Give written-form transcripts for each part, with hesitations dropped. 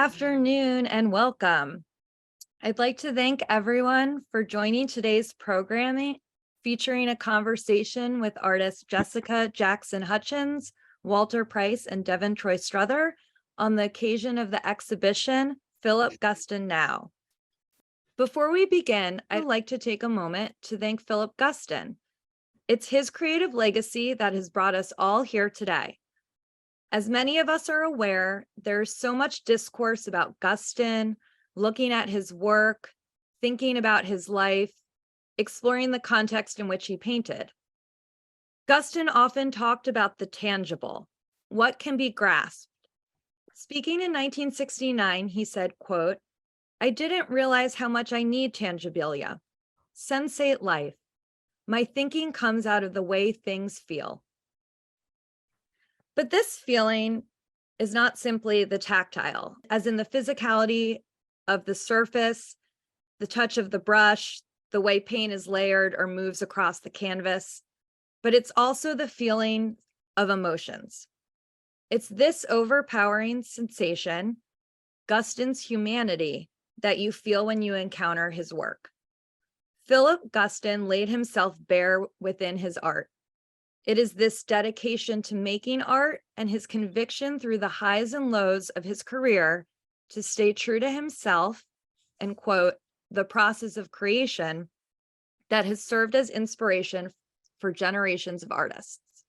afternoon and welcome. I'd like to thank everyone for joining today's programming featuring a conversation with artists Jessica Jackson Hutchins, Walter Price, and Devin Troy Strother on the occasion of the exhibition, Philip Guston Now. Before we begin, I'd like to take a moment to thank Philip Guston. It's his creative legacy that has brought us all here today. As many of us are aware, there's so much discourse about Guston, looking at his work, thinking about his life, exploring the context in which he painted. Guston often talked about the tangible, what can be grasped. Speaking in 1969, he said, quote, "I didn't realize how much I need tangibilia. Sensate life. My thinking comes out of the way things feel." But this feeling is not simply the tactile, as in the physicality of the surface, the touch of the brush, the way paint is layered or moves across the canvas, but it's also the feeling of emotions. It's this overpowering sensation, Guston's humanity, that you feel when you encounter his work. Philip Guston laid himself bare within his art. It is this dedication to making art and his conviction through the highs and lows of his career to stay true to himself and, quote, "the process of creation," that has served as inspiration for generations of artists.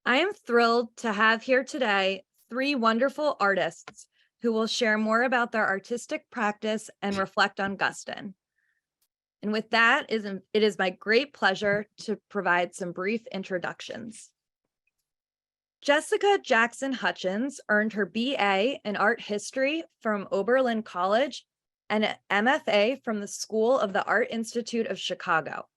I am thrilled to have here today three wonderful artists who will share more about their artistic practice and reflect on Guston. And with that, it is my great pleasure to provide some brief introductions. Jessica Jackson Hutchins earned her BA in art history from Oberlin College and an MFA from the School of the Art Institute of Chicago.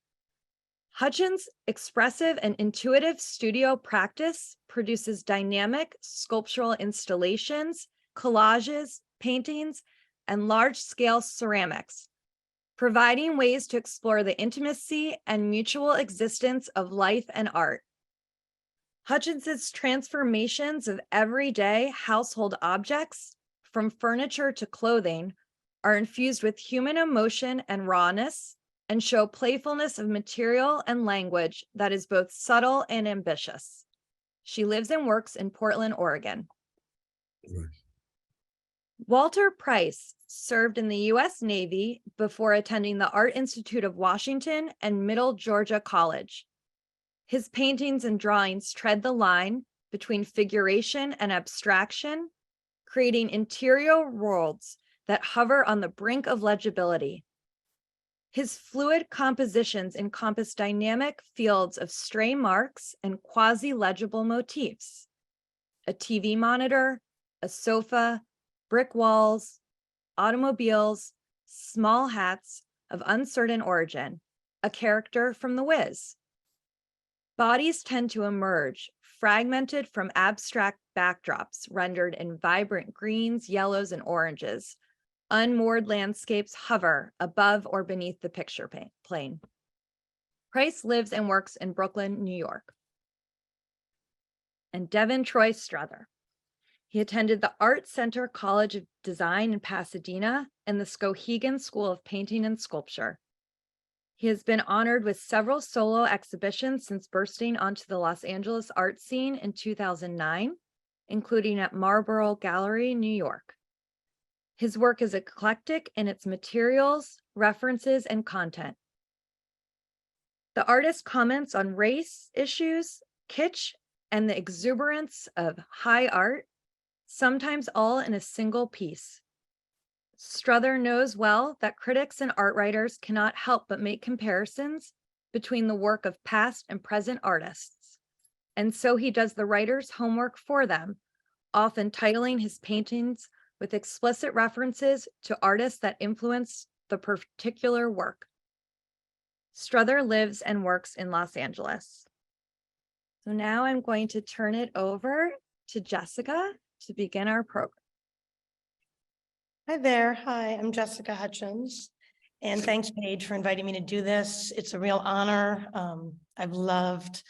Hutchins' expressive and intuitive studio practice produces dynamic sculptural installations, collages, paintings, and large-scale ceramics, providing ways to explore the intimacy and mutual existence of life and art. Hutchins's transformations of everyday household objects, from furniture to clothing, are infused with human emotion and rawness and show playfulness of material and language that is both subtle and ambitious. She lives and works in Portland, Oregon. Walter Price served in the U.S. Navy before attending the Art Institute of Washington and Middle Georgia College. His paintings and drawings tread the line between figuration and abstraction, creating interior worlds that hover on the brink of legibility. His fluid compositions encompass dynamic fields of stray marks and quasi-legible motifs: a TV monitor, a sofa, brick walls, automobiles, small hats of uncertain origin, a character from The Wiz. Bodies tend to emerge, fragmented from abstract backdrops rendered in vibrant greens, yellows, and oranges. Unmoored landscapes hover above or beneath the picture plane. Price lives and works in Brooklyn, New York. And Devin Troy Strother. He attended the Art Center College of Design in Pasadena and the Skowhegan School of Painting and Sculpture. He has been honored with several solo exhibitions since bursting onto the Los Angeles art scene in 2009, including at Marlborough Gallery, New York. His work is eclectic in its materials, references, and content. The artist comments on race issues, kitsch, and the exuberance of high art, sometimes all in a single piece. Strother knows well that critics and art writers cannot help but make comparisons between the work of past and present artists, and so he does the writer's homework for them, often titling his paintings with explicit references to artists that influence the particular work. Strother lives and works in Los Angeles. So now I'm going to turn it over to Jessica to begin our program. Hi there. Hi, I'm Jessica Hutchins. And thanks, Paige, for inviting me to do this. It's a real honor. I've loved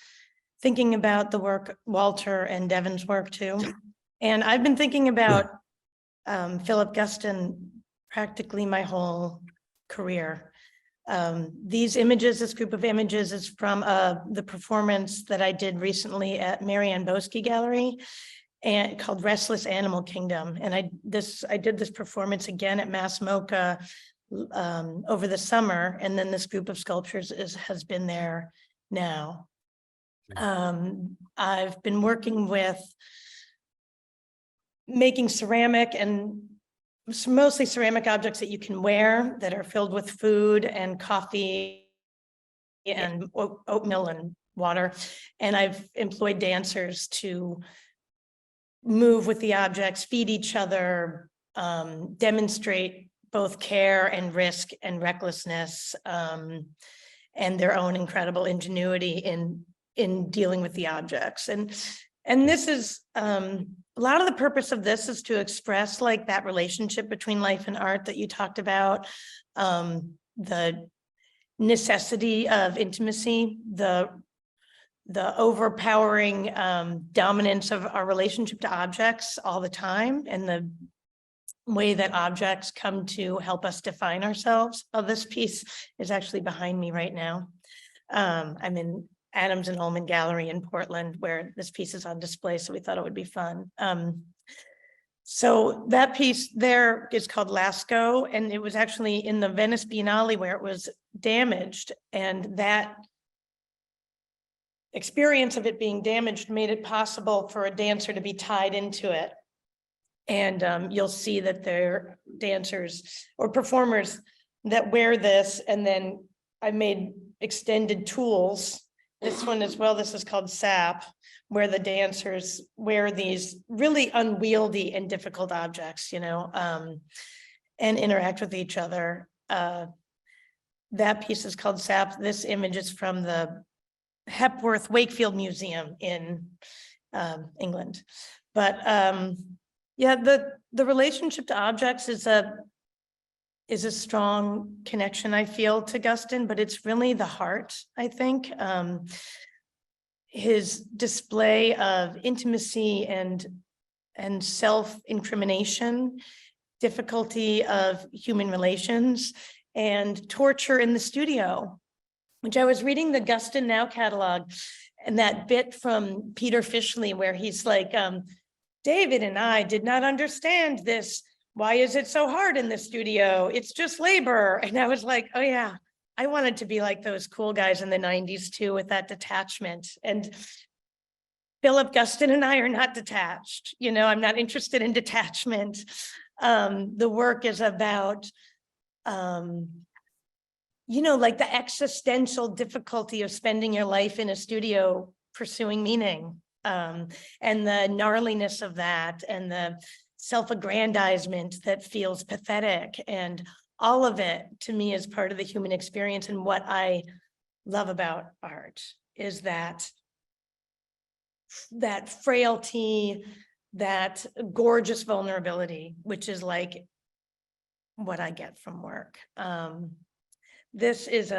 thinking about the work, Walter and Devin's work too. And I've been thinking about Philip Guston practically my whole career. These images, this group of images is from the performance that I did recently at Marianne Boesky Gallery and called Restless Animal Kingdom. And I did this performance again at Mass MoCA over the summer. And then this group of sculptures has been there now. I've been working with making ceramic and mostly ceramic objects that you can wear that are filled with food and coffee and oatmeal and water. And I've employed dancers to move with the objects, feed each other, demonstrate both care and risk and recklessness, and their own incredible ingenuity in dealing with the objects. And this is a lot of the purpose of this is to express like that relationship between life and art that you talked about, the necessity of intimacy, the overpowering dominance of our relationship to objects all the time, and the way that objects come to help us define ourselves. Oh, this piece is actually behind me right now. I'm in Adams and Ullman Gallery in Portland, where this piece is on display, so we thought it would be fun. So that piece there is called Lascaux, and it was actually in the Venice Biennale where it was damaged, and that experience of it being damaged made it possible for a dancer to be tied into it. And you'll see that there are dancers or performers that wear this, and then I made extended tools. This one as well, this is called SAP, where the dancers wear these really unwieldy and difficult objects, you know, and interact with each other. That piece is called SAP. This image is from the Hepworth Wakefield Museum in England. But yeah, the relationship to objects is a strong connection, I feel, to Guston, but it's really the heart, I think. His display of intimacy and self-incrimination, difficulty of human relations, and torture in the studio, which I was reading the Guston Now catalog, and that bit from Peter Fishley where he's like, David and I did not understand this. Why is it so hard in the studio? It's just labor. And I was like, oh yeah, I wanted to be like those cool guys in the 90s too, with that detachment. And Philip Guston and I are not detached. You know, I'm not interested in detachment. The work is about, you know, like the existential difficulty of spending your life in a studio pursuing meaning, and the gnarliness of that, and the self-aggrandizement that feels pathetic, and all of it to me is part of the human experience. And what I love about art is that frailty, that gorgeous vulnerability, which is like what I get from work. This is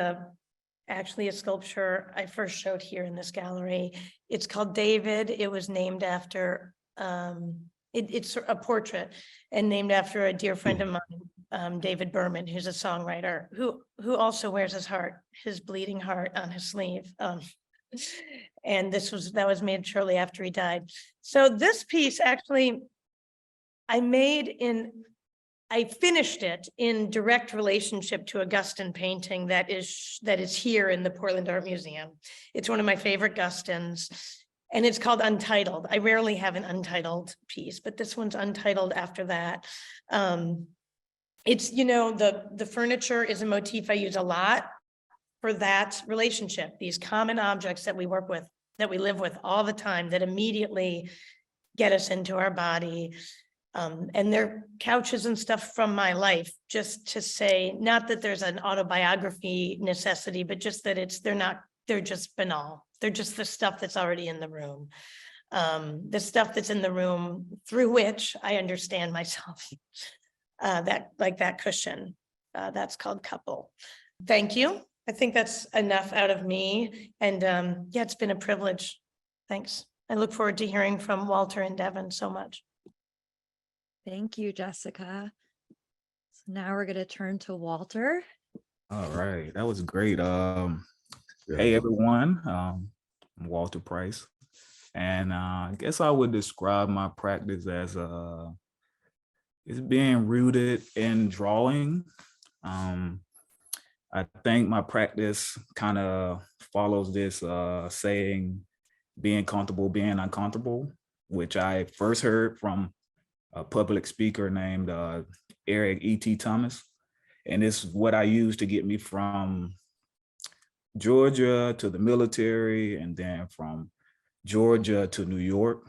actually a sculpture I first showed here in this gallery. It's called David. It was named after, it's a portrait and named after a dear friend of mine, David Berman, who's a songwriter who also wears his bleeding heart on his sleeve. And that was made shortly after he died. So this piece actually, I finished it in direct relationship to a Guston painting that is here in the Portland Art Museum. It's one of my favorite Gustons, and it's called Untitled. I rarely have an untitled piece, but this one's untitled after that. It's, you know, the furniture is a motif I use a lot for that relationship, these common objects that we work with, that we live with all the time, that immediately get us into our body. And they're couches and stuff from my life, just to say, not that there's an autobiography necessity, but just that they're just banal. They're just the stuff that's already in the room. The stuff that's in the room through which I understand myself, that cushion, that's called Couple. Thank you. I think that's enough out of me. And yeah, it's been a privilege. Thanks. I look forward to hearing from Walter and Devin so much. Thank you, Jessica. So now we're going to turn to Walter. All right, that was great. Yeah. Hey everyone, I'm Walter Price, and I guess I would describe my practice as it's being rooted in drawing. I think my practice kind of follows this saying, "Being comfortable, being uncomfortable," which I first heard from a public speaker named Eric E.T. Thomas, and it's what I use to get me from Georgia to the military, and then from Georgia to New York.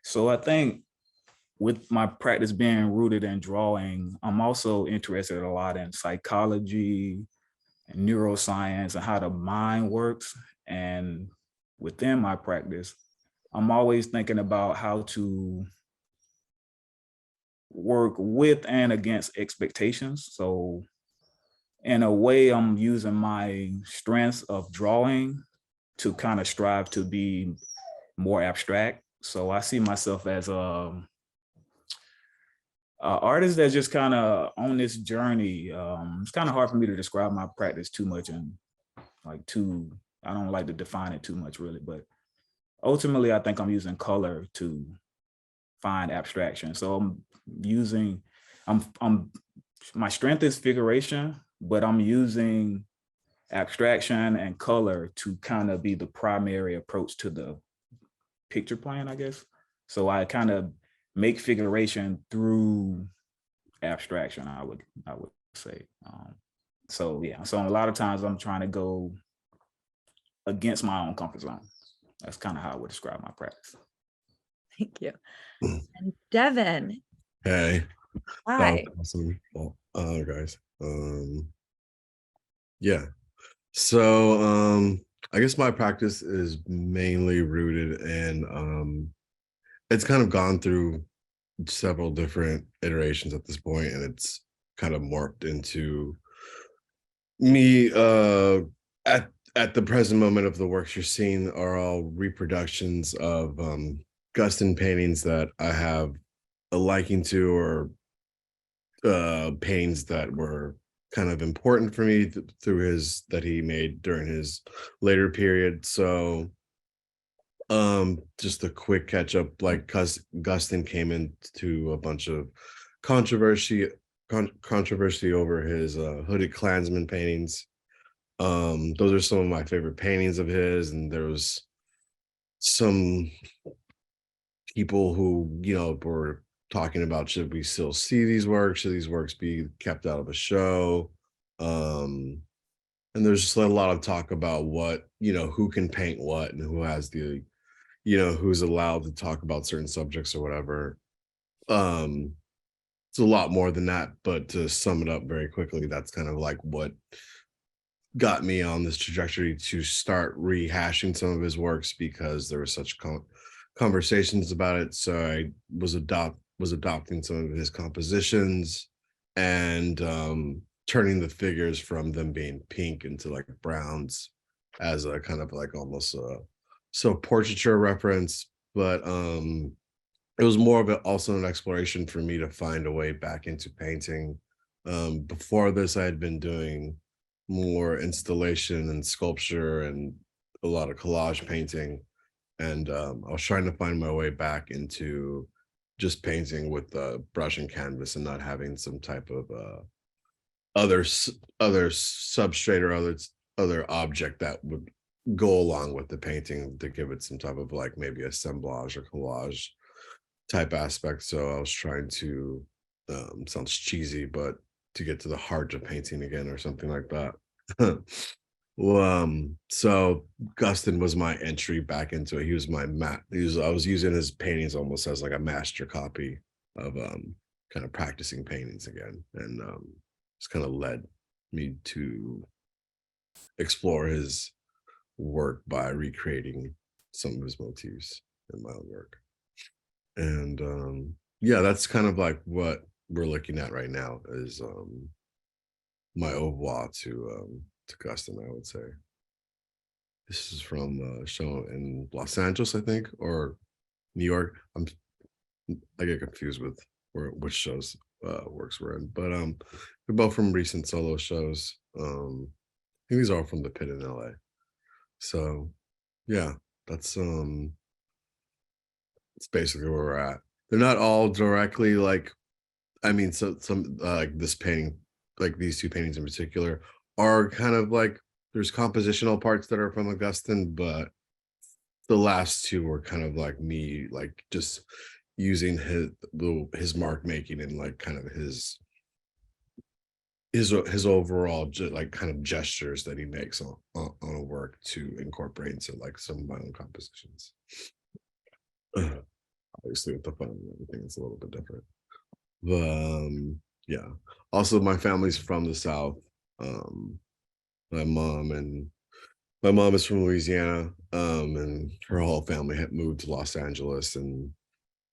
So I think with my practice being rooted in drawing, I'm also interested a lot in psychology and neuroscience and how the mind works. And within my practice, I'm always thinking about how to work with and against expectations. So in a way, I'm using my strengths of drawing to kind of strive to be more abstract. So I see myself as a artist that's just kind of on this journey. It's kind of hard for me to describe my practice too much and I don't like to define it too much really, but ultimately I think I'm using color to find abstraction. So my strength is figuration, but I'm using abstraction and color to kind of be the primary approach to the picture plan, I guess. So I kind of make figuration through abstraction, I would say. So yeah, so a lot of times I'm trying to go against my own comfort zone. That's kind of how I would describe my practice. Thank you. And Devin. Hey. Hi. Awesome. Well, guys. Yeah. So I guess my practice is mainly rooted in it's kind of gone through several different iterations at this point, and it's kind of morphed into me at the present moment. Of the works you're seeing are all reproductions of Guston paintings that I have a liking to, or paintings that were kind of important for me through his that he made during his later period. So just a quick catch up, like Guston came into a bunch of controversy over his Hooded Klansman paintings. Those are some of my favorite paintings of his, and there was some people who, were talking about, should we still see these works? Should these works be kept out of a show? And there's just a lot of talk about what, who can paint what and who has the, who's allowed to talk about certain subjects or whatever. It's a lot more than that, but to sum it up very quickly, that's kind of like what got me on this trajectory to start rehashing some of his works, because there were such conversations about it. So I was adopting some of his compositions and turning the figures from them being pink into like browns as a kind of like almost a portraiture reference. But it was more of also an exploration for me to find a way back into painting. Before this, I had been doing more installation and sculpture and a lot of collage painting, and I was trying to find my way back into just painting with brush and canvas, and not having some type of other substrate or other object that would go along with the painting to give it some type of like maybe assemblage or collage type aspect. So I was trying to sounds cheesy, but to get to the heart of painting again or something like that. Well, so Guston was my entry back into it. He was my I was using his paintings almost as like a master copy of kind of practicing paintings again. And it's kind of led me to explore his work by recreating some of his motifs in my own work. And yeah, that's kind of like what we're looking at right now, is my au revoir to Guston, I would say. This is from a show in Los Angeles, I think, or New York. I get confused with which shows works we're in. But they're both from recent solo shows. I think these are all from the pit in LA. So yeah, that's it's basically where we're at. They're not all directly like, I mean, so some like this painting, like these two paintings in particular, are kind of like there's compositional parts that are from Augustine, but the last two were kind of like me, like just using his mark making and like kind of his overall like kind of gestures that he makes on a work to incorporate into like some of my own compositions. Obviously with the fun and everything, it's a little bit different. But yeah. Also, my family's from the South. Um, my mom is from Louisiana, and her whole family had moved to Los Angeles, and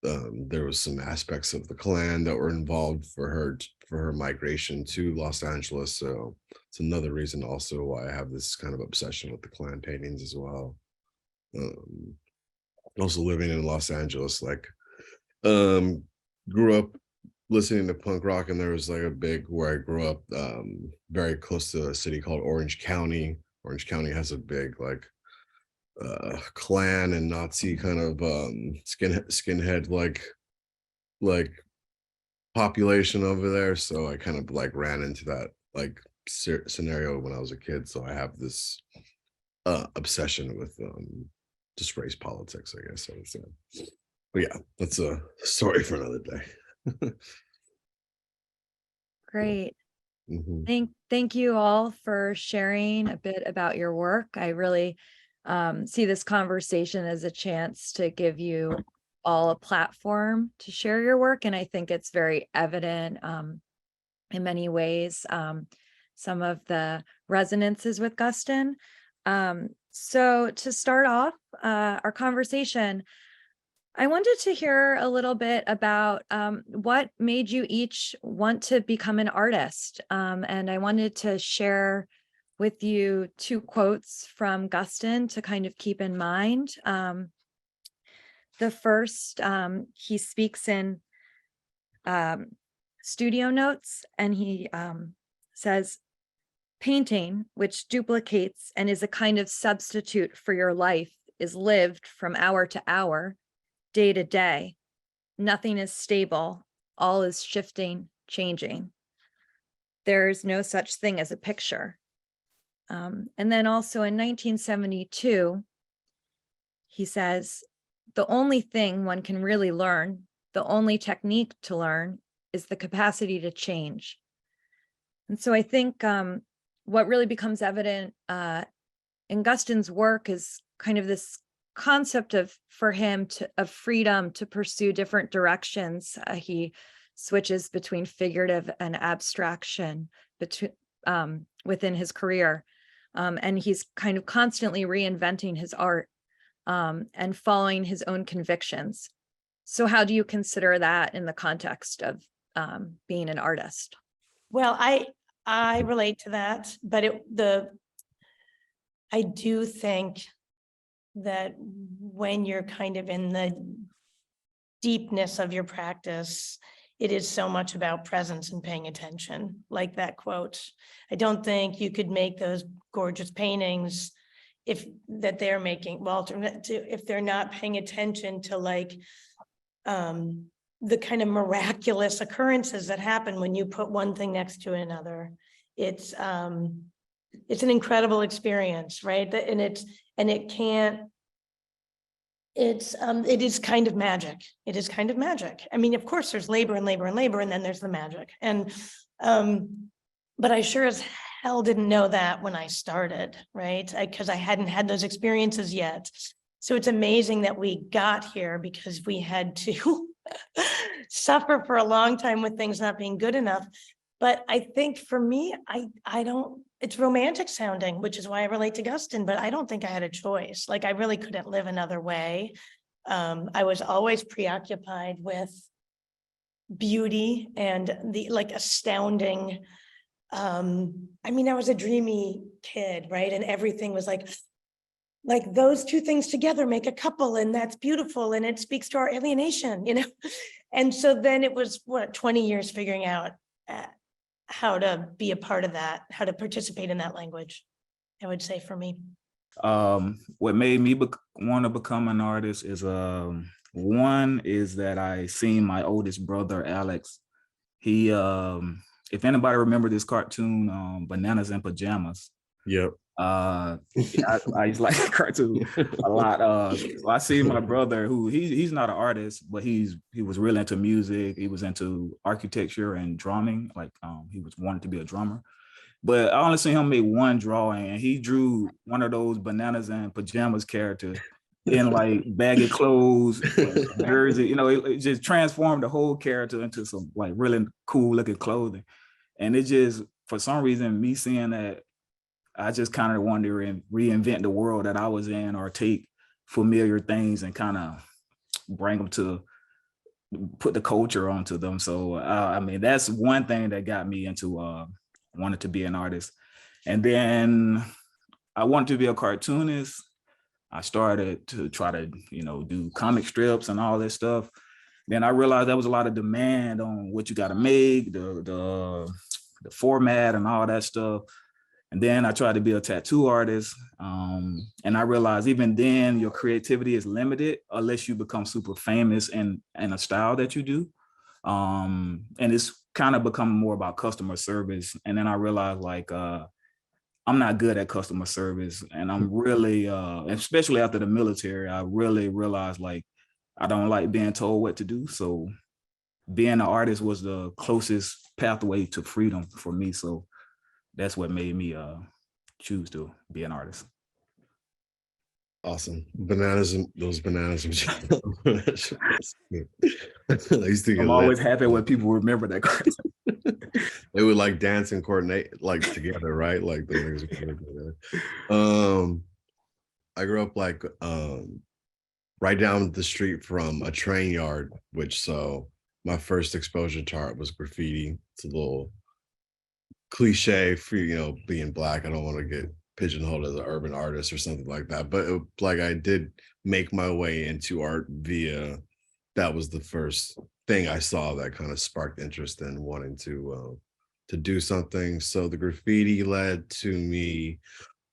there was some aspects of the Klan that were involved for her migration to Los Angeles. So it's another reason also why I have this kind of obsession with the Klan paintings as well. Also living in Los Angeles, like grew up listening to punk rock, and there was like a big where I grew up, very close to a city called Orange County. Orange County has a big like Klan and Nazi kind of skinhead like population over there. So I kind of like ran into that like scenario when I was a kid. So I have this obsession with just race politics, I guess I would say. But yeah, that's a story for another day. Great. Mhm. Thank you all for sharing a bit about your work. I really see this conversation as a chance to give you all a platform to share your work. And I think it's very evident in many ways, some of the resonances with Guston. So to start off our conversation, I wanted to hear a little bit about what made you each want to become an artist. And I wanted to share with you two quotes from Guston to kind of keep in mind. The first, he speaks in studio notes, and he says, "Painting, which duplicates and is a kind of substitute for your life, is lived from hour to hour, day to day. Nothing is stable. All is shifting, changing. There is no such thing as a picture." And then also in 1972, he says, "The only thing one can really learn, the only technique to learn, is the capacity to change." And so I think what really becomes evident in Guston's work is kind of this concept for him of freedom to pursue different directions. He switches between figurative and abstraction within his career. And he's kind of constantly reinventing his art and following his own convictions. So how do you consider that in the context of being an artist? Well, I relate to that, but I do think that when you're kind of in the deepness of your practice, it is so much about presence and paying attention, like that quote. I don't think you could make those gorgeous paintings if they're making, Walter, if they're not paying attention to like the kind of miraculous occurrences that happen when you put one thing next to another. It's an incredible experience, right? It is kind of magic. It is kind of magic. I mean, of course, there's labor and labor and labor, and then there's the magic. And but I sure as hell didn't know that when I started, right? Because I hadn't had those experiences yet. So it's amazing that we got here because we had to suffer for a long time with things not being good enough. But I think for me, I don't, it's romantic sounding, which is why I relate to Guston, but I don't think I had a choice. Like I really couldn't live another way. I was always preoccupied with beauty and the like astounding. I mean, I was a dreamy kid, right? And everything was like like those two things together make a couple, and that's beautiful, and it speaks to our alienation, you know? And so then it was, what, 20 years figuring out how to be a part of that, how to participate in that language, I would say, for me. What made me want to become an artist is one is that I seen my oldest brother Alex. He if anybody remember this cartoon, Bananas in Pajamas. Yep. I used to like the cartoon a lot. So I see my brother who he's not an artist, but he was really into music. He was into architecture and drumming. Like he was wanting to be a drummer. But I only seen him make one drawing, and he drew one of those Bananas and Pajamas characters in like baggy clothes, jersey. You know, it just transformed the whole character into some like really cool looking clothing. And it just, for some reason, me seeing that, I just kind of wanted to reinvent the world that I was in, or take familiar things and kind of bring them to put the culture onto them. So I mean, that's one thing that got me into wanted to be an artist. And then I wanted to be a cartoonist. I started to try to, do comic strips and all this stuff. Then I realized there was a lot of demand on what you got to make, the format and all that stuff. And then I tried to be a tattoo artist. And I realized even then your creativity is limited unless you become super famous in a style that you do. And it's kind of become more about customer service. And then I realized like, I'm not good at customer service. And I'm really, especially after the military, I really realized like, I don't like being told what to do. So being an artist was the closest pathway to freedom for me. So that's what made me choose to be an artist. Awesome. Those bananas. I used to get I'm always happy when people remember that cartoon. They would like dance and coordinate like together, right? Like the things together. I grew up like right down the street from a train yard, so my first exposure to art was graffiti. It's a little cliche for being Black. I don't want to get pigeonholed as an urban artist or something like that, but like I did make my way into art via that was the first thing I saw that kind of sparked interest in wanting to do something. So the graffiti led to me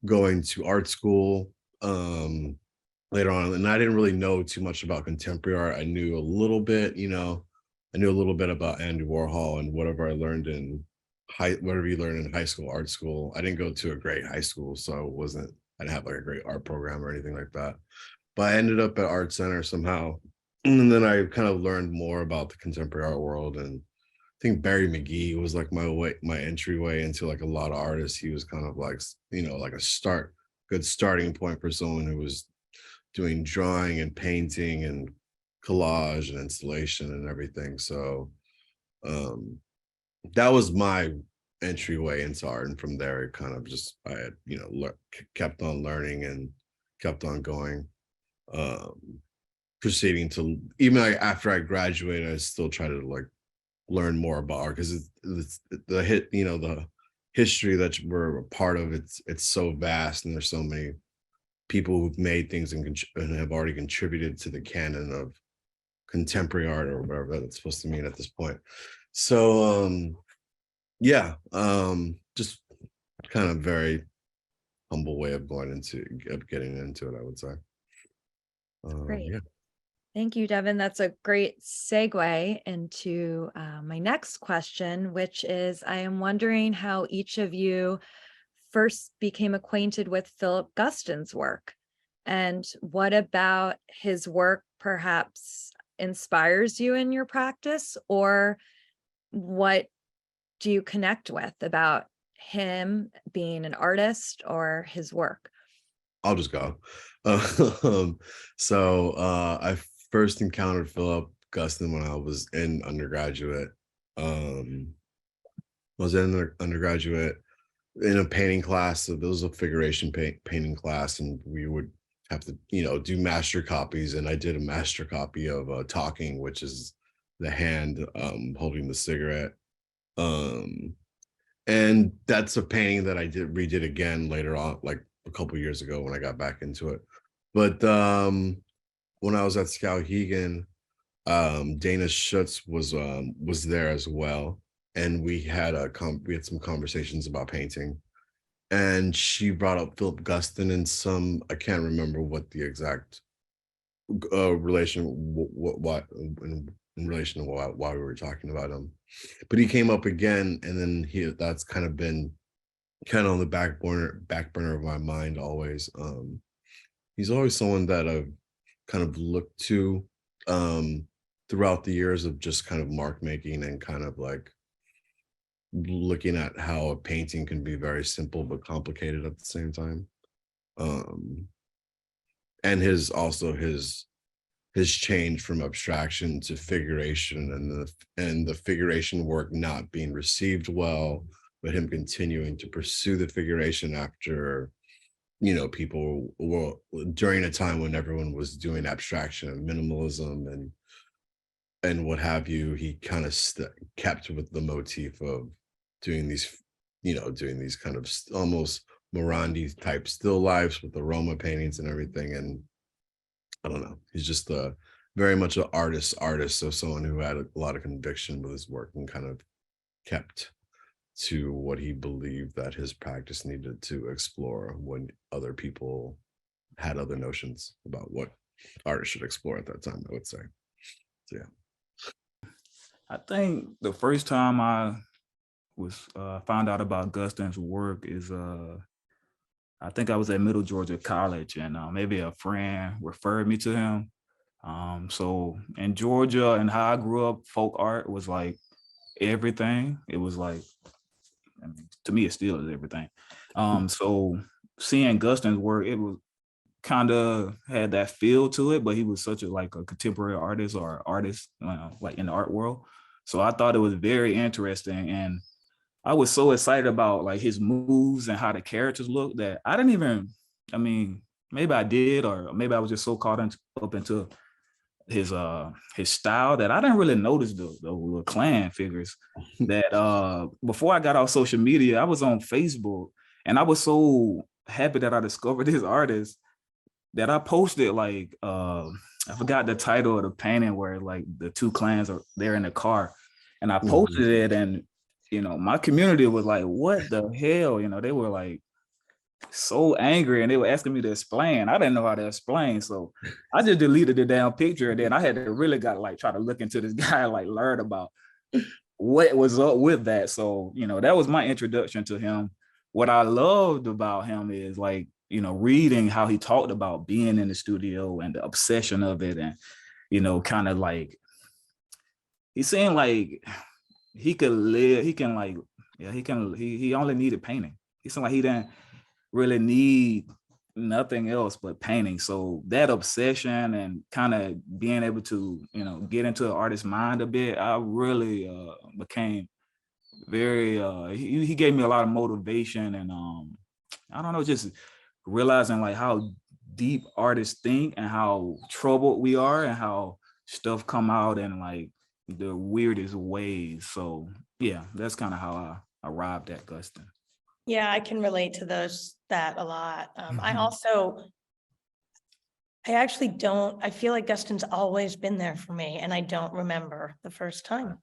going to art school later on, and I didn't really know too much about contemporary art. I knew a little bit, I knew a little bit about Andy Warhol and whatever I learned in whatever you learn in high school, art school. I didn't go to a great high school, so I didn't have like a great art program or anything like that. But I ended up at Art Center somehow. And then I kind of learned more about the contemporary art world. And I think Barry McGee was like my entryway into like a lot of artists. He was kind of like, like a good starting point for someone who was doing drawing and painting and collage and installation and everything. So that was my entryway into art, and from there it kind of just I had kept on learning and kept on going, proceeding to even like after I graduated I still try to like learn more about art, because it's the history that we're a part of, it's so vast, and there's so many people who've made things and have already contributed to the canon of contemporary art, or whatever that's supposed to mean at this point. So just kind of very humble way of getting into it, I would say. Great. Yeah. Thank you, Devin. That's a great segue into my next question, which is, I am wondering how each of you first became acquainted with Philip Guston's work, and what about his work perhaps inspires you in your practice, or what do you connect with about him being an artist or his work? I'll just go. So I first encountered Philip Guston when I was in undergraduate. In a painting class. So there was a figuration painting class, and we would have to, do master copies. And I did a master copy of Talking, which is the hand holding the cigarette. And that's a painting that I redid again later on, like a couple years ago when I got back into it. But when I was at Skowhegan, Dana Schutz was there as well, and we had some conversations about painting, and she brought up Philip Guston and I can't remember what the exact relation what in relation to why we were talking about him, but he came up again, and then that's kind of been kind of on the back burner of my mind always. He's always someone that I've kind of looked to throughout the years of just kind of mark making and kind of like looking at how a painting can be very simple but complicated at the same time. And his change from abstraction to figuration, and the figuration work not being received well, but him continuing to pursue the figuration after, you know, people were during a time when everyone was doing abstraction and minimalism and what have you. He kind of kept with the motif of doing these, you know, doing these kind of almost Morandi type still lifes with the Roma paintings and everything. And I don't know, he's just very much an artist. So someone who had a lot of conviction with his work and kind of kept to what he believed that his practice needed to explore when other people had other notions about what artists should explore at that time, I would say. So, yeah. I think the first time I was found out about Guston's work is I think I was at Middle Georgia College, and maybe a friend referred me to him. So in Georgia and how I grew up, folk art was like everything. It was like, I mean, to me, it still is everything. So seeing Guston's work, it was kind of had that feel to it, but he was such a contemporary artist or artist like in the art world. So I thought it was very interesting, and I was so excited about like his moves and how the characters look that I didn't even, I mean, maybe I did, or maybe I was just so caught up into his style that I didn't really notice the little clan figures that before I got off social media, I was on Facebook, and I was so happy that I discovered this artist that I posted like I forgot the title of the painting where like the two clans are there in the car, and I posted it, and you know, my community was like, what the hell? You know, they were like so angry, and they were asking me to explain. I didn't know how to explain. So I just deleted the damn picture. And then I had to really try to look into this guy, like learn about what was up with that. So, you know, that was my introduction to him. What I loved about him is like, you know, reading how he talked about being in the studio and the obsession of it. And, you know, kind of like, he seemed like he could live, he only needed painting. He seemed like he didn't really need nothing else but painting. So that obsession and kind of being able to, you know, get into an artist's mind a bit, I really became very, he gave me a lot of motivation, and I don't know, just realizing like how deep artists think and how troubled we are and how stuff come out in like the weirdest ways. So yeah, that's kind of how I arrived at Guston. Yeah, I can relate to that a lot. I feel like Guston's always been there for me, and I don't remember the first time.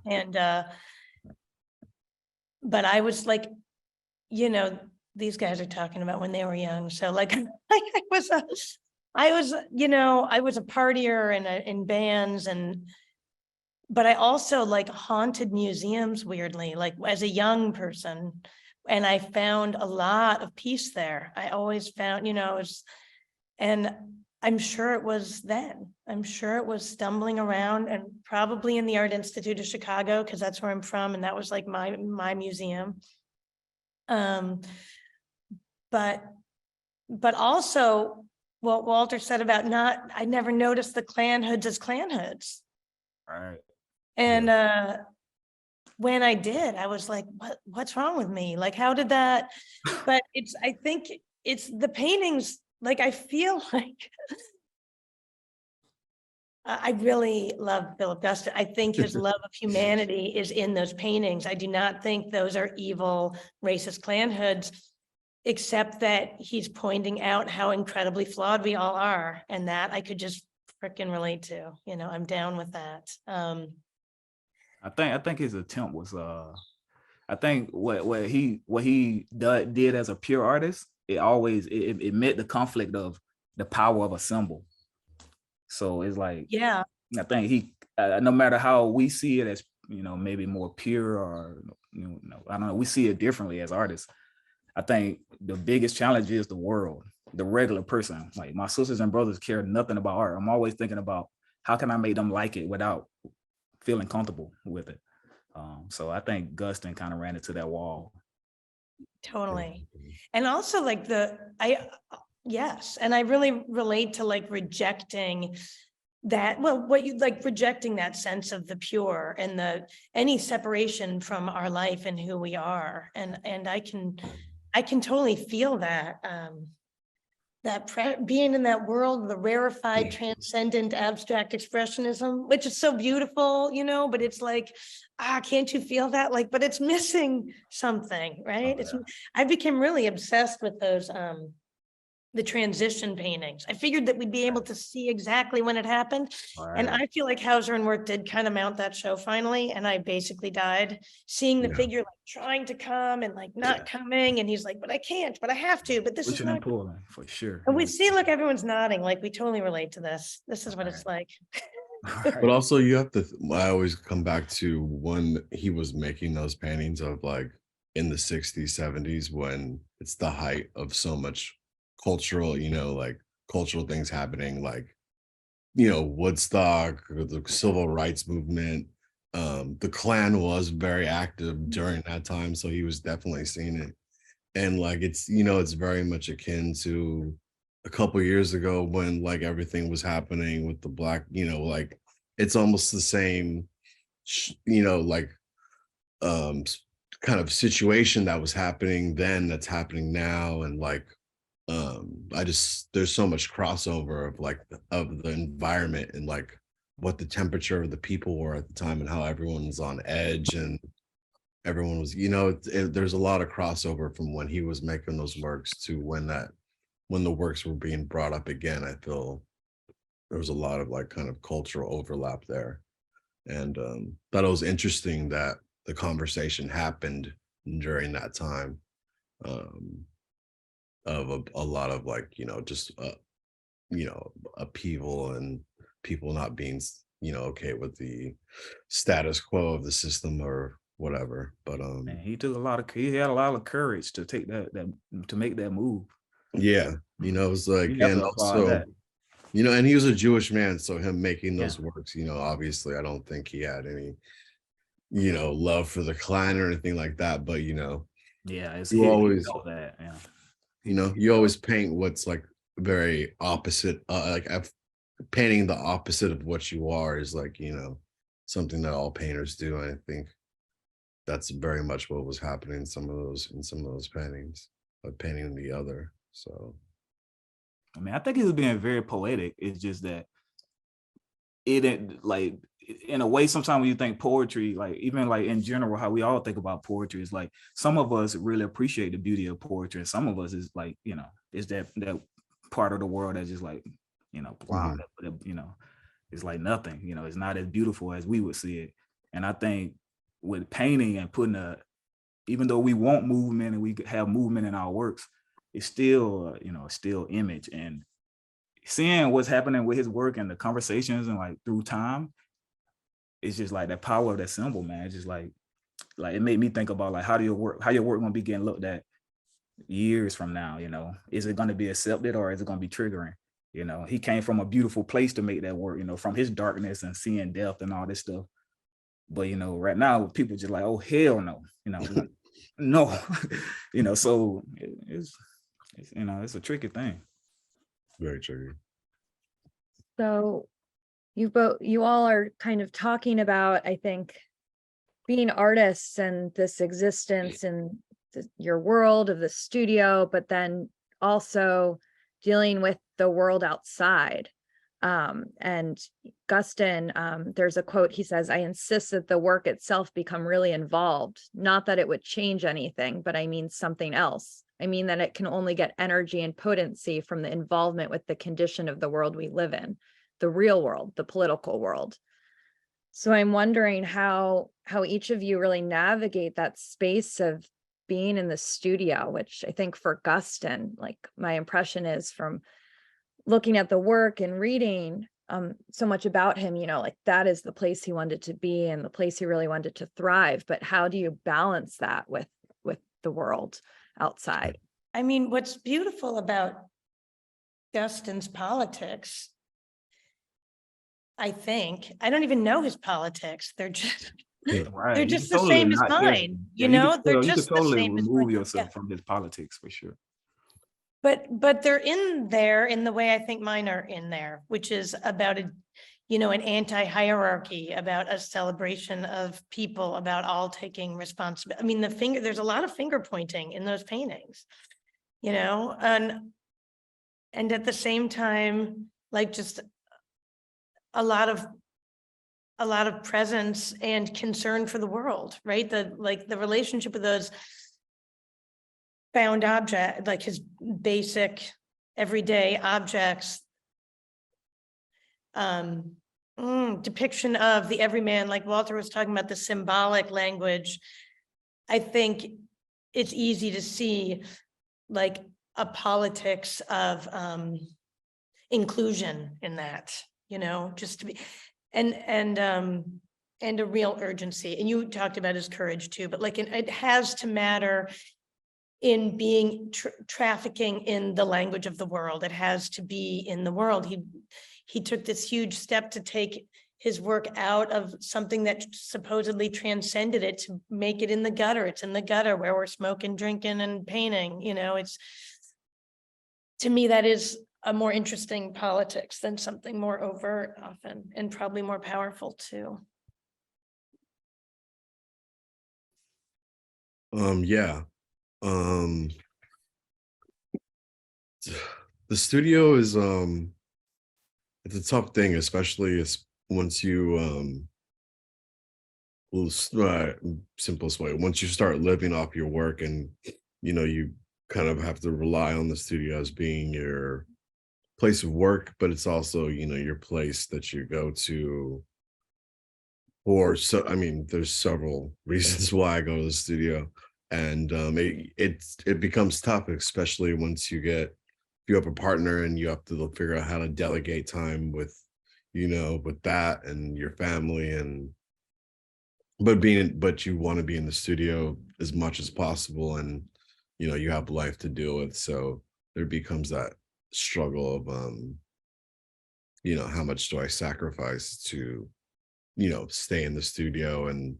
And but I was like, you know, these guys are talking about when they were young. So like I was a partier in bands, but I also like haunted museums weirdly, like as a young person. And I found a lot of peace there. I always found, you know, and I'm sure it was then. I'm sure it was stumbling around, and probably in the Art Institute of Chicago, because that's where I'm from, and that was like my museum. But also what Walter said about I never noticed the clan hoods as clan hoods. Right. And when I did, I was like, what's wrong with me? Like, how did that? But I think it's the paintings. Like, I feel like I really love Philip Guston. I think his love of humanity is in those paintings. I do not think those are evil, racist clan hoods. except that he's pointing out how incredibly flawed we all are, and that I could just frickin' relate to, you know, I'm down with that. I think his attempt was I think what he did as a pure artist, it met the conflict of the power of a symbol. So it's like, Yeah, I think he no matter how we see it as, you know, maybe more pure or, you know, I don't know, we see it differently as artists. I think the biggest challenge is the world, the regular person. Like my sisters and brothers care nothing about art. I'm always thinking about how can I make them like it without feeling comfortable with it. So I think Guston kind of ran into that wall. totally. And also like yes, and I really relate to like rejecting that, well, what you like, rejecting that sense of the pure and any separation from our life and who we are. And I can totally feel that, being in that world, the rarefied, transcendent, abstract expressionism, which is so beautiful, you know, but it's like, can't you feel that? Like, but it's missing something, right? Oh, I became really obsessed with those, the transition paintings. I figured that we'd be able to see exactly when it happened. And right. I feel like Hauser and Wirth did kind of mount that show finally, and I basically died seeing the Yeah. figure like trying to come and like not coming. And he's like, but I can't, but I have to, but this is Pushing and not. pulling for sure. And we see, look, everyone's nodding, like we totally relate to this. This is what it's like. But also you have to, I always come back to when he was making those paintings of like in the 60s, 70s, when it's the height of so much cultural, you know, like cultural things happening, like, you know, Woodstock, or the civil rights movement. The Klan was very active during that time, so he was definitely seeing it. And like it's, you know, it's very much akin to a couple years ago when like everything was happening with the black, you know, like it's almost the same, you know, like kind of situation that was happening then that's happening now. And like I just, there's so much crossover of like of the environment and like what the temperature of the people were at the time and how everyone was on edge and everyone was, you know, there's a lot of crossover from when he was making those works to when the works were being brought up again. I feel there was a lot of like kind of cultural overlap there. And thought it was interesting that the conversation happened during that time, um, of a lot of like, you know, just you know, upheaval and people not being, you know, okay with the status quo of the system or whatever. But Man, he had a lot of courage to take to make that move. yeah, you know, it's like, You have and to applaud also, that. you know, and he was a Jewish man, so him making Yeah. those works, you know, obviously I don't think he had any, you know, love for the Klan or anything like that. But you know, Yeah, it's you he always, felt that. Yeah. you know, you always paint what's like very opposite, like painting the opposite of what you are is like, you know, something that all painters do. And I think that's very much what was happening in some of those paintings, but painting the other. So I mean, I think he was being very poetic. It's just that it didn't like in a way, sometimes when you think poetry, like even like in general, how we all think about poetry is like some of us really appreciate the beauty of poetry, and some of us is like, you know, is that part of the world that's just like, you know, blah, you know, it's like nothing, you know, it's not as beautiful as we would see it. And I think with painting and putting even though we want movement and we have movement in our works, it's still, you know, still image. And seeing what's happening with his work and the conversations and like through time, it's just like that power of that symbol, man. It's just like it made me think about like how your work gonna be getting looked at years from now, you know? Is it gonna be accepted or is it gonna be triggering? You know, he came from a beautiful place to make that work, you know, from his darkness and seeing death and all this stuff. But you know, right now people just like, oh hell no, you know, like, no, you know, so it's you know, it's a tricky thing. very tricky. So you all are kind of talking about, I think, being artists and this existence in your world of the studio, but then also dealing with the world outside. And Guston, there's a quote, he says, "I insist that the work itself become really involved, not that it would change anything, but I mean something else. I mean that it can only get energy and potency from the involvement with the condition of the world we live in, the real world, the political world. So I'm wondering how each of you really navigate that space of being in the studio, which I think for Guston, like my impression is from looking at the work and reading so much about him, you know, like that is the place he wanted to be and the place he really wanted to thrive. But how do you balance that with the world outside? I mean, what's beautiful about Guston's politics, I think, I don't even know his politics. They're just, Right. they're You just could the totally same as not- yeah, mine, yeah, you know, they're you could just the totally same as remove mine. yourself Yeah. from his politics for sure. But they're in there in the way I think mine are in there, which is about a, you know, an anti-hierarchy, about a celebration of people, about all taking responsibility. I mean, there's a lot of finger pointing in those paintings, you know, and at the same time, like just a lot of presence and concern for the world, right? The relationship of those found object, like his basic everyday objects, depiction of the everyman, like Walter was talking about, the symbolic language. I think it's easy to see like a politics of inclusion in that, you know, just to be, and a real urgency. And you talked about his courage too, but like it has to matter in being trafficking in the language of the world. It has to be in the world. He took this huge step to take his work out of something that supposedly transcended it to make it in the gutter. It's in the gutter where we're smoking, drinking, and painting. You know, it's, to me, that is a more interesting politics than something more overt often, and probably more powerful too. Yeah. The studio is it's a tough thing, especially once you simplest way, once you start living off your work, and you know, you kind of have to rely on the studio as being your place of work, but it's also, you know, your place that you go to. Or so, I mean, there's several reasons why I go to the studio, and it becomes tough, especially once if you have a partner and you have to figure out how to delegate time with, you know, with that and your family, and but you want to be in the studio as much as possible, and you know, you have life to deal with, so there becomes that struggle of you know, how much do I sacrifice to, you know, stay in the studio, and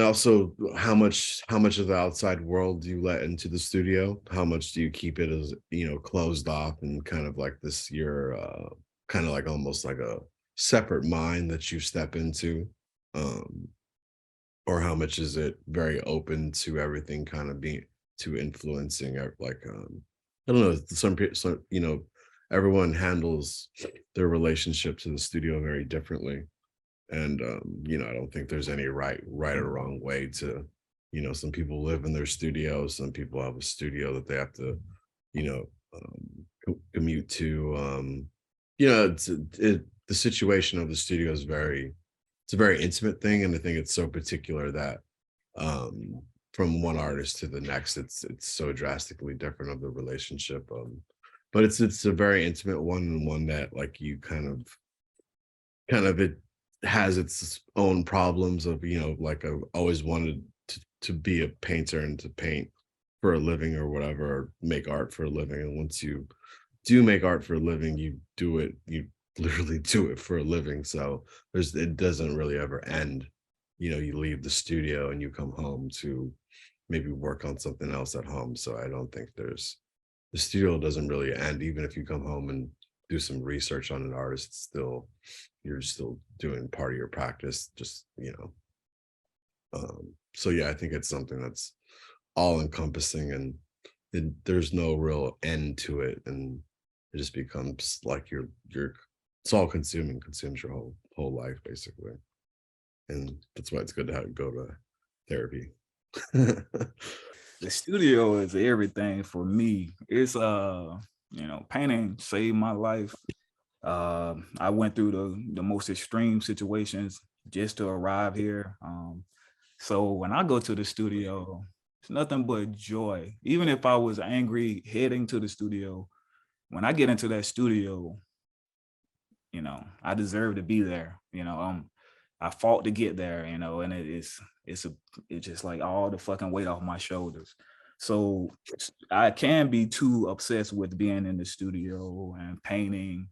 also how much of the outside world do you let into the studio, how much do you keep it as, you know, closed off, and kind of like this, you're kind of like almost like a separate mind that you step into, um or how much is it very open to everything kind of being to influencing like I don't know, some people, you know, everyone handles their relationship to the studio very differently, and you know, I don't think there's any right or wrong way to, you know, some people live in their studio, some people have a studio that they have to, you know, commute to, you know, the situation of the studio is it's a very intimate thing, and I think it's so particular that from one artist to the next, it's so drastically different of the relationship, but it's a very intimate one, and one that like you it has its own problems of, you know, like I've always wanted to be a painter and to paint for a living or whatever, or make art for a living, and once you do make art for a living, you literally do it for a living, so it doesn't really ever end. You know, you leave the studio and you come home to maybe work on something else at home, so I don't think the studio doesn't really end. Even if you come home and do some research on an artist, you're still doing part of your practice, just, you know. So yeah, I think it's something that's all encompassing, and there's no real end to it, and it just becomes like it's all consuming, consumes your whole life basically, and that's why it's good to go to therapy. The studio is everything for me. It's painting saved my life. I went through the most extreme situations just to arrive here. So when I go to the studio, it's nothing but joy. Even if I was angry heading to the studio, when I get into that studio, I deserve to be there. I fought to get there, and it's just like all the fucking weight off my shoulders. So I can be too obsessed with being in the studio and painting.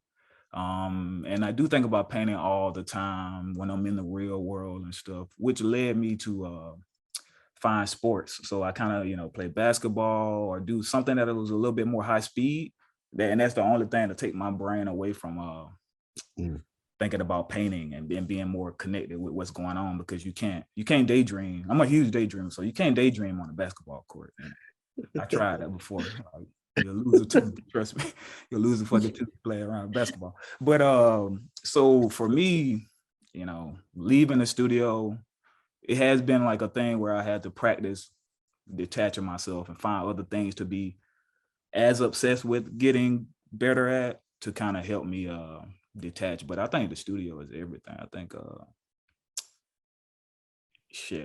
And I do think about painting all the time when I'm in the real world and stuff, which led me to find sports. So I kind of, play basketball or do something that was a little bit more high speed. And that's the only thing to take my brain away from thinking about painting and then being more connected with what's going on, because you can't daydream. I'm a huge daydreamer, so you can't daydream on a basketball court. And I tried that before. You'll lose a tooth, trust me. You'll lose a fucking tooth playing around basketball. But so for me, leaving the studio, it has been like a thing where I had to practice detaching myself and find other things to be as obsessed with getting better at, to kind of help me detach. But I think the studio is everything. I think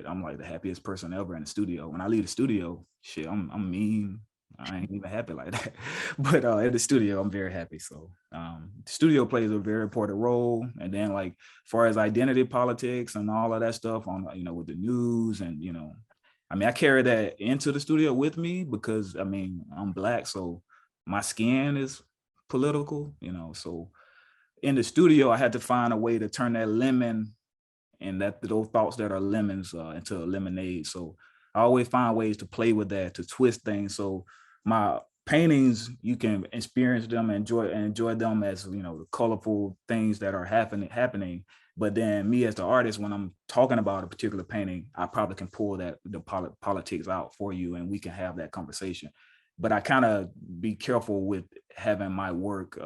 I'm like the happiest person ever in the studio. When I leave the studio, I'm mean. I ain't even happy like that. But at the studio, I'm very happy. So the studio plays a very important role. And then like far as identity politics and all of that stuff on, with the news and, I carry that into the studio with me because I'm Black. So my skin is political, so in the studio, I had to find a way to turn that lemon and those thoughts that are lemons into a lemonade. So I always find ways to play with that, to twist things. So my paintings, you can experience them and enjoy them as, the colorful things that are happening. But then me as the artist, when I'm talking about a particular painting, I probably can pull the politics out for you and we can have that conversation. But I kind of be careful with having my work,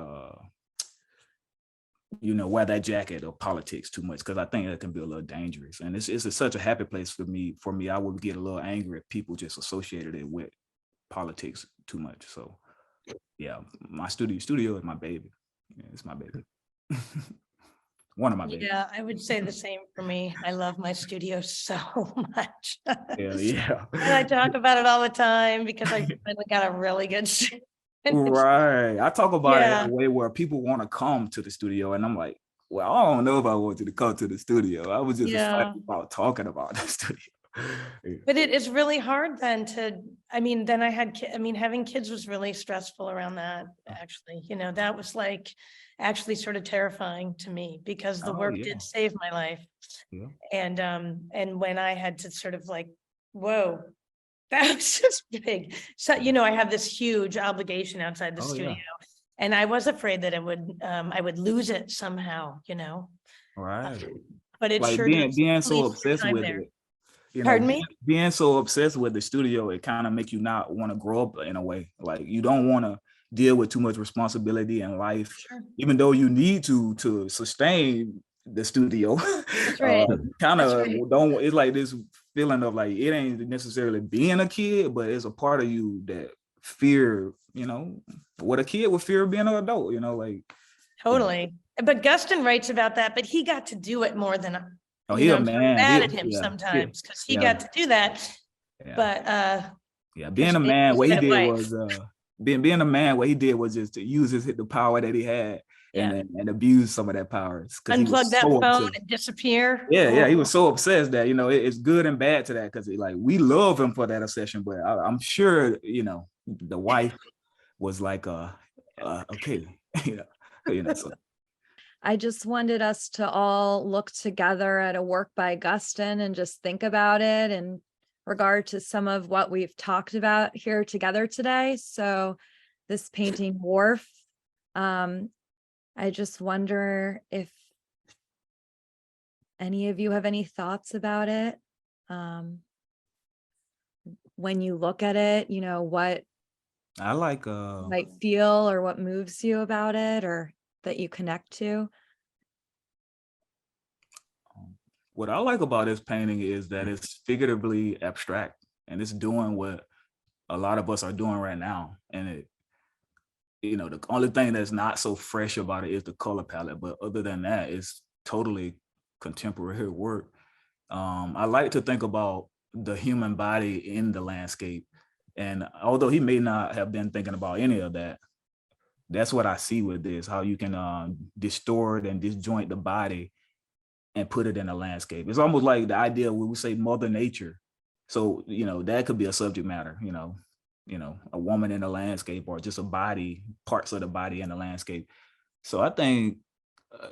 wear that jacket of politics too much, because I think that can be a little dangerous. And it's such a happy place for me. I would get a little angry if people just associated it with politics too much. So yeah, my studio is my baby. Yeah, it's my baby. One of my babies. Yeah, I would say the same for me. I love my studio so much. Yeah. And I talk about it all the time because I finally got a really good studio. Right. I talk about it Yeah. in a way where people want to come to the studio, and I'm like, well, I don't know if I want you to come to the studio. I was just excited about talking about the studio. Yeah. But it is really hard then then I had, having kids was really stressful around that, actually, that was like actually sort of terrifying to me because the work did save my life. Yeah. And when I had to sort of like, whoa, that was just big. So, I have this huge obligation outside the studio. And I was afraid that I would lose it somehow, Right. But it like sure being so obsessed with there. it. Pardon me? Being so obsessed with the studio, it kind of make you not want to grow up in a way. Like you don't want to deal with too much responsibility in life, even though you need to sustain the studio. That's right. Don't, it's like this feeling of like, it ain't necessarily being a kid, but it's a part of you that fear, what a kid would fear being an adult, like. Totally. But Gustin writes about that, but he got to do it more than Oh, he a man. I'm mad at him sometimes because he got to do that. Yeah. But being a man, what he did was being a man, what he did was just to use the power that he had and abuse some of that power. Unplug that phone and disappear. Yeah, he was so obsessed that it's good and bad to that, because like we love him for that obsession, but I'm sure the wife was like okay, so. I just wanted us to all look together at a work by Gustin and just think about it in regard to some of what we've talked about here together today. So this painting Wharf, I just wonder if any of you have any thoughts about it. When you look at it, what I like might feel or what moves you about it, or that you connect to. What I like about this painting is that it's figuratively abstract. and it's doing what a lot of us are doing right now. And it, the only thing that's not so fresh about it is the color palette. But other than that, it's totally contemporary work. I like to think about the human body in the landscape. And although he may not have been thinking about any of that, that's what I see with this, how you can distort and disjoint the body and put it in a landscape. It's almost like the idea when we say Mother Nature. So, that could be a subject matter, a woman in a landscape, or just a body, parts of the body in the landscape. So I think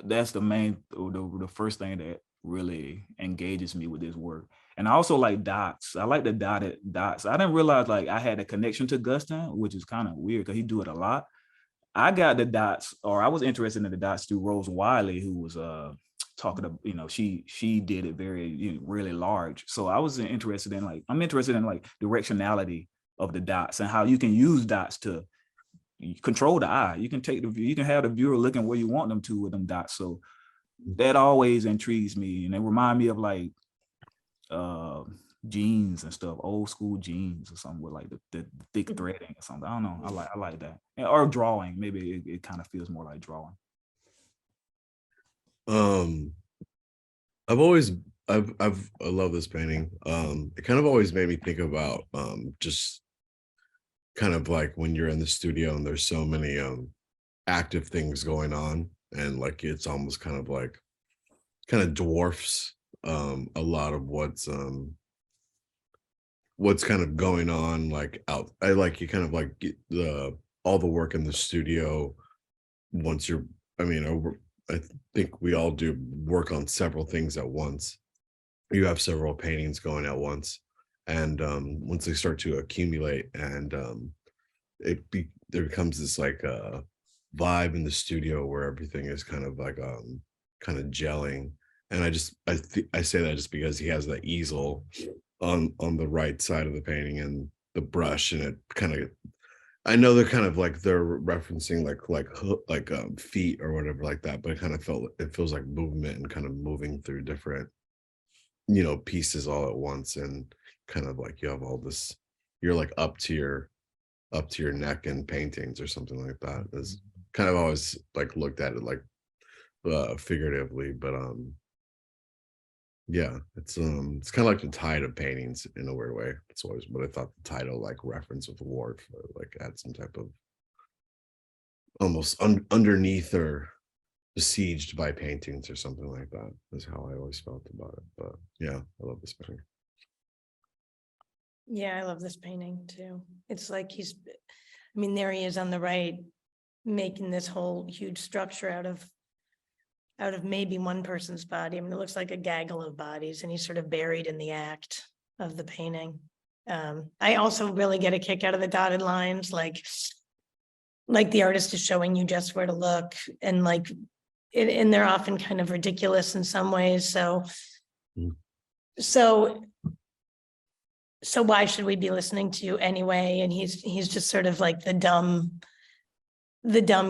that's the first thing that really engages me with this work. And I also like dots. I like the dotted dots. I didn't realize like I had a connection to Guston, which is kind of weird because he do it a lot. I got the dots, or I was interested in the dots through Rose Wiley, who was talking to, she did it very, really large. So I'm interested in like directionality of the dots and how you can use dots to control the eye. You can you can have the viewer looking where you want them to with them dots. So that always intrigues me, and it remind me of like jeans and stuff, old school jeans or something with like the thick threading or something. I don't know. I like that. Or drawing. Maybe it kind of feels more like drawing. I love this painting. It kind of always made me think about just kind of like when you're in the studio and there's so many active things going on, and like it's almost kind of dwarfs a lot of what's kind of going on like out. I like you kind of like get all the work in the studio once you're, I think we all do work on several things at once. You have several paintings going at once, and once they start to accumulate, and there becomes this like vibe in the studio where everything is kind of like kind of gelling. And I say that just because he has the easel on the right side of the painting and the brush, and it kind of, I know they're kind of like they're referencing like feet or whatever like that, but it feels like movement and kind of moving through different pieces all at once, and kind of like you have all this, you're like up to your neck in paintings or something like that. Is kind of always like looked at it like figuratively, but yeah, it's kind of like the tide of paintings in a weird way. It's always what I thought the title like reference with the war like had some type of almost underneath or besieged by paintings or something like that is how I always felt about it. But yeah, I love this painting. Yeah, I love this painting too. It's like there he is on the right, making this whole huge structure out of maybe one person's body. It looks like a gaggle of bodies, and he's sort of buried in the act of the painting. I also really get a kick out of the dotted lines, like the artist is showing you just where to look, and and they're often kind of ridiculous in some ways. So why should we be listening to you anyway? And he's just sort of like the dumb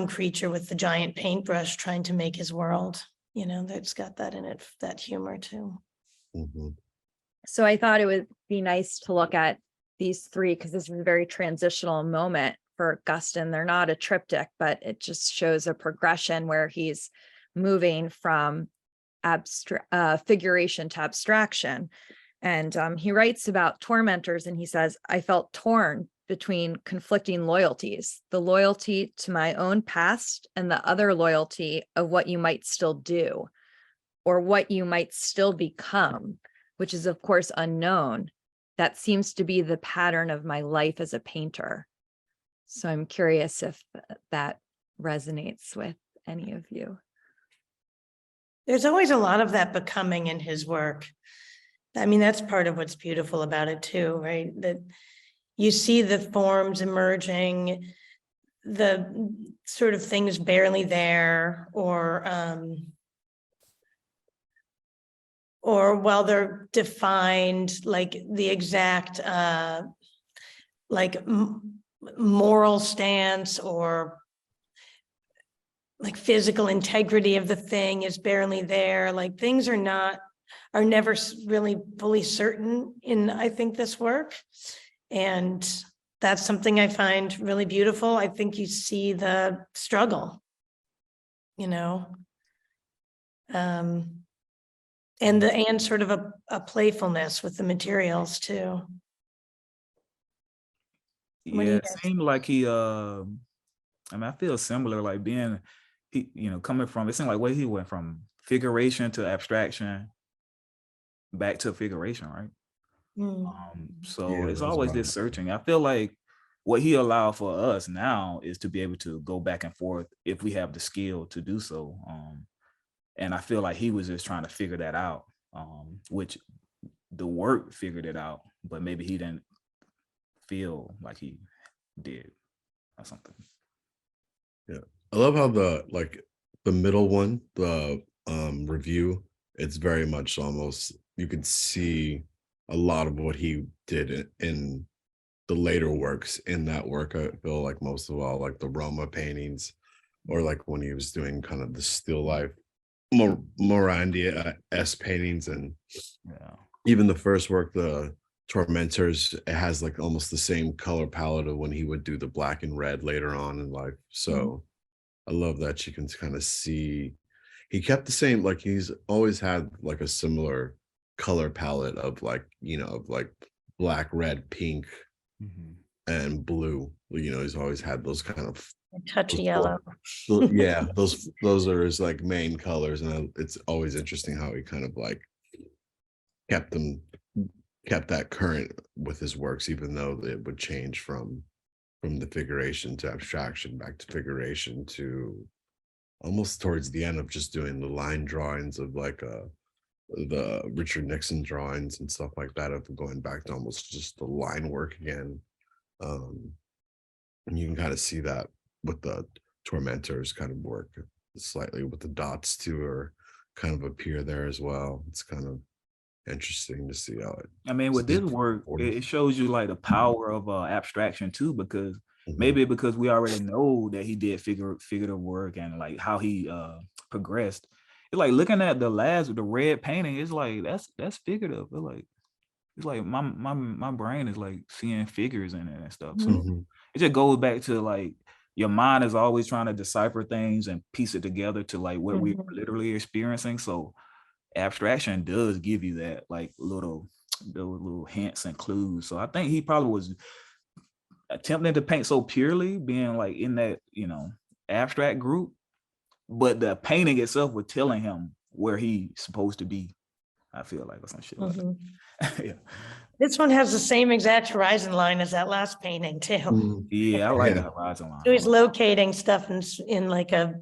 creature with the giant paintbrush trying to make his world, that's got that in it, that humor too. Mm-hmm. So I thought it would be nice to look at these three, because this is a very transitional moment for Guston. They're not a triptych, but it just shows a progression where he's moving from figuration to abstraction. And he writes about tormentors, and he says, I felt torn between conflicting loyalties, the loyalty to my own past and the other loyalty of what you might still do or what you might still become, which is of course unknown. That seems to be the pattern of my life as a painter. So I'm curious if that resonates with any of you. There's always a lot of that becoming in his work. That's part of what's beautiful about it too, right? That you see the forms emerging, the sort of things barely there, or while they're defined, like the exact moral stance or like physical integrity of the thing is barely there. Like things are not are never really fully certain in, I think, this work. And that's something I find really beautiful. I think you see the struggle, you know. And sort of a playfulness with the materials too. What do Yeah, you it guys- seemed like he I mean, I feel similar, like being coming from, it seemed like he went from figuration to abstraction back to figuration, right? Mm, So Yeah, it's that was always about this it. searching. I feel like what he allowed for us now is to be able to go back and forth if we have the skill to do so. And I feel like he was just trying to figure that out, which the work figured it out, but maybe he didn't feel like he did or something. I love how the middle one, the review, it's very much almost you could see a lot of what he did in the later works in that work. I feel like most of all, like the Roma paintings, or like when he was doing kind of the still life Morandia S paintings, and Yeah. even the first work, the Tormentors, it has like almost the same color palette of when he would do the black and red later on in life. So I love that you can kind of see he kept the same, like he's always had like a similar color palette of like, of like black, red, pink, Mhm. and blue. He's always had those kind of a touch of those yellow. yeah, those are his like main colors, and it's always interesting how he kind of like kept them kept that current with his works, even though it would change from the figuration to abstraction, back to figuration, to almost towards the end of just doing the line drawings of like the Richard Nixon drawings and stuff like that, of going back to almost just the line work again. And you can kind of see that with the Tormentors kind of work slightly with the dots too, or kind of appear there as well. It's kind of interesting to see how it. I mean, with this work, it shows you like the power of abstraction too, because maybe because we already know that he did figurative work and like how he progressed. It's like looking at the red painting. It's like that's figurative. It's like my brain is like seeing figures in it and stuff. So Mhm. it just goes back to like your mind is always trying to decipher things and piece it together to like what we're Mhm. literally experiencing. So abstraction does give you that like those little hints and clues. So I think he probably was attempting to paint so purely, being like in that abstract group, but the painting itself was telling him where he's supposed to be. I feel like, or some shit like Mhm. that. Yeah. This one has the same exact horizon line as that last painting too. Mhm. Yeah, I like Yeah. the horizon line. So he's locating stuff in like a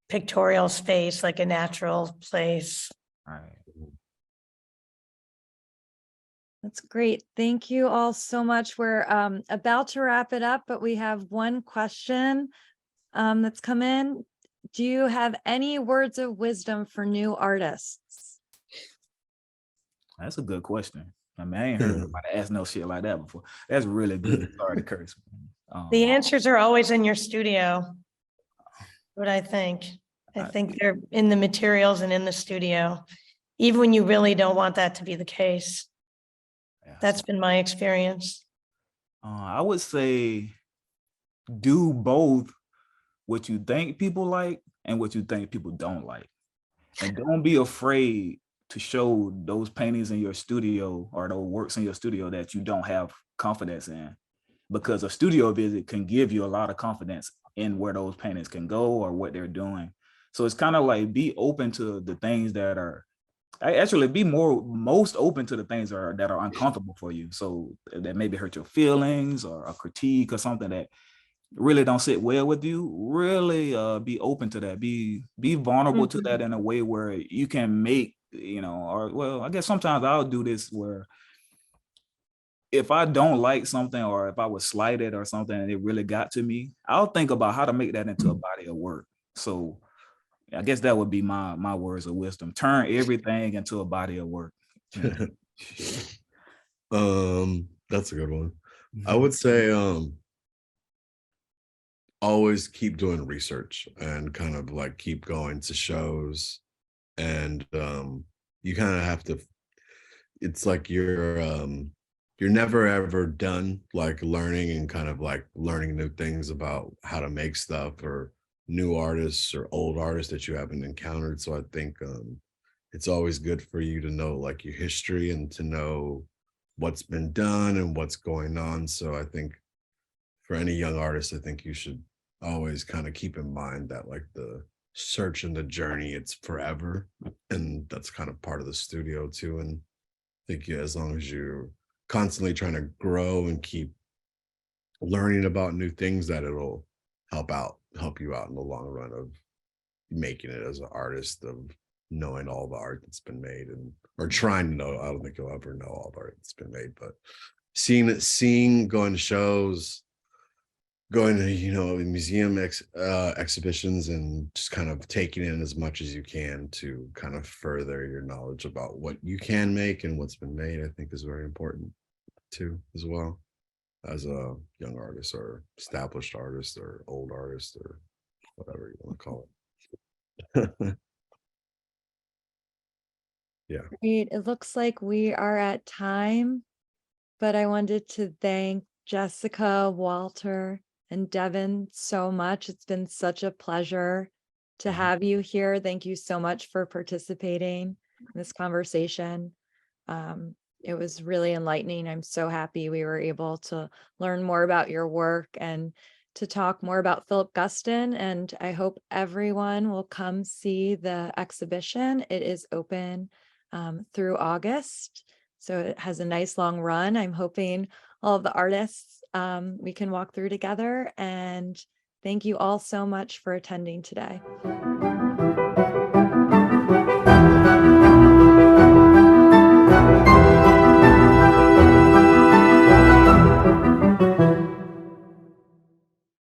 pictorial space, like a natural place. Right. That's great. Thank you all so much. We're about to wrap it up, but we have one question that's come in. Do you have any words of wisdom for new artists? That's a good question. I mean, I ain't heard nobody ask no shit like that before. That's really good. Sorry to curse. The answers are always in your studio. What I think. I think they're in the materials and in the studio, even when you really don't want that to be the case. Yeah, That's been my experience. I would say do both what you think people like and what you think people don't like. And don't be afraid to show those paintings in your studio or those works in your studio that you don't have confidence in, because a studio visit can give you a lot of confidence in where those paintings can go or what they're doing. So it's kind of like be open to the things that are actually be most open to the things that are uncomfortable for you. So that maybe hurt your feelings or a critique or something that really don't sit well with you. Really be open to that. Be vulnerable to that in a way where you can make, or well, I guess sometimes I'll do this where if I don't like something or if I was slighted or something and it really got to me, I'll think about how to make that into a body of work. So I guess that would be my words of wisdom. Turn everything into a body of work. That's a good one. I would say always keep doing research and kind of like keep going to shows and you kind of have to, it's like you're never ever done like learning and kind of like learning new things about how to make stuff or new artists or old artists that you haven't encountered. So I think it's always good for you to know like your history and to know what's been done and what's going on. So I think for any young artist, I think you should always kind of keep in mind that like the search and the journey, it's forever. And that's kind of part of the studio too. And I think, yeah, as long as you're constantly trying to grow and keep learning about new things, that it'll help you out in the long run of making it as an artist, of knowing all the art that's been made and or trying to know. I don't think you'll ever know all the art that's been made, but seeing, going to shows, going to, museum exhibitions, and just kind of taking in as much as you can to kind of further your knowledge about what you can make and what's been made, I think is very important too, as well, as a young artist or established artist or old artist or whatever you want to call it. Yeah. Great. It looks like we are at time, but I wanted to thank Jessica, Walter, and Devin so much. It's been such a pleasure to Mhm. have you here. Thank you so much for participating in this conversation. It was really enlightening. I'm so happy we were able to learn more about your work and to talk more about Philip Guston. And I hope everyone will come see the exhibition. It is open through August. So it has a nice long run. I'm hoping all of the artists we can walk through together. And thank you all so much for attending today.